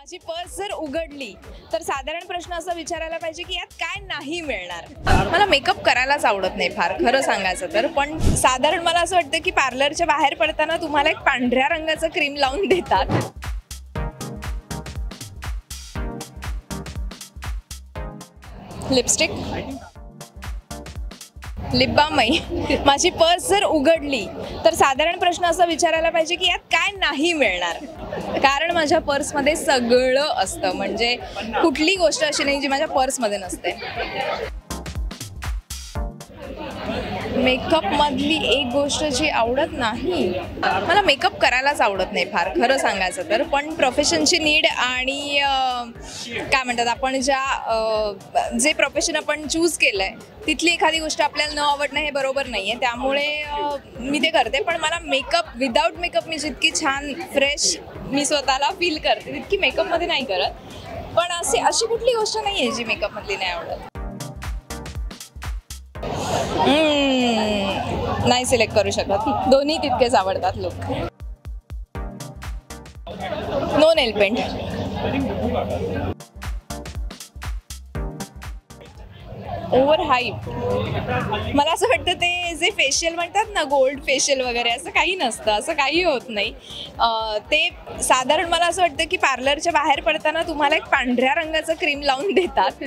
माझी पर्स जर उघडली तर साधारण प्रश्न असा विचारायला पाहिजे की यात काय नाही मिळणार. मला मेकअप करायलाच आवडत नाही फार खरं सांगायचं तर, पण साधारण मला असं वाटतं की पार्लरच्या बाहेर पडताना तुम्हाला एक पांढऱ्या रंगाचं क्रीम लावून देतात. Lipstick, lip balm. माझी पर्स जर उघडली तर साधारण प्रश्न असा विचारायला पाहिजे की यात काय नाही मिळणार. कारण माझ्या पर्समध्ये सगळं असतं, म्हणजे कुठली गोष्ट अशी नाही जी माझ्या पर्समध्ये नसते. मेकअप मधली एक गोष्ट जी आवडत नाही, मला मेकअप करायलाच आवडत नाही फार खरं सांगायचं तर, पण प्रोफेशनची नीड आणि काय म्हणतात आपण जे प्रोफेशन आपण चूज केलं आहे तिथली एखादी गोष्ट आपल्याला न आवडणं हे बरोबर नाही आहे, त्यामुळे मी ते करते. पण मला मेकअप विदाऊट मेकअप मी जितकी छान फ्रेश मी स्वतःला फील करते तितकी मेकअपमध्ये नाही करत. पण अशी कुठली गोष्ट नाही आहे जी मेकअपमधली नाही आवडत. नाही सिलेक्ट करू शकत, दोन्ही तितकेच आवडतात लुक. नो नेल पेंट. Over hype. मला असं वाटतं ते जे फेशियल म्हणतात ना, गोल्ड फेशियल वगैरे, असं काही नसतं, असं काही होत नाही. ते साधारण मला असं वाटतं की पार्लरच्या बाहेर पडताना तुम्हाला एक पांढऱ्या रंगाचं क्रीम लावून देतात,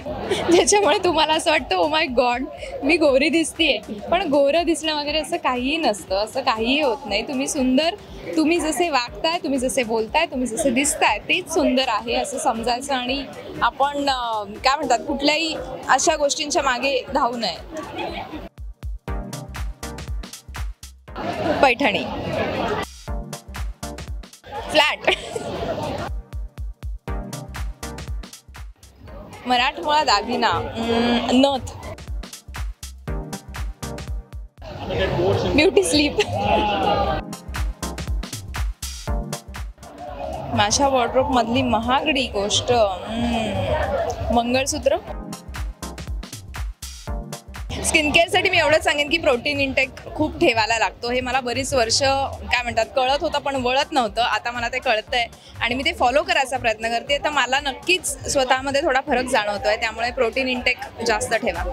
ज्याच्यामुळे तुम्हाला असं वाटतं ओ माय गॉड मी गोरी दिसतीये. पण गोरं दिसणं वगैरे असं काहीही नसतं, असं काहीही होत नाही. तुम्ही सुंदर, तुम्ही जसे वागताय, तुम्ही जसे बोलताय, तुम्ही जसे दिसताय तेच सुंदर आहे असं समजायचं. आणि आपण काय म्हणतात कुठल्याही अशा गोष्टींच्या मागे धावू नये. पैठणी, फ्लॅट, मराठमोळा दागिना, नथ, ब्युटी स्लीप. माझ्या वॉर्डरोब मधली महागडी गोष्ट, मंगळसूत्र. स्किन केअरसाठी मी एवढंच सांगेन की प्रोटीन इंटेक खूप ठेवायला लागतो. हे मला बरीच वर्ष काय म्हणतात कळत होतं पण वळत नव्हतं. आता मला ते कळतंय आणि मी ते फॉलो करायचा प्रयत्न करते. तर मला नक्कीच स्वतःमध्ये थोडा फरक जाणवतोय, त्यामुळे प्रोटीन इंटेक जास्त ठेवा.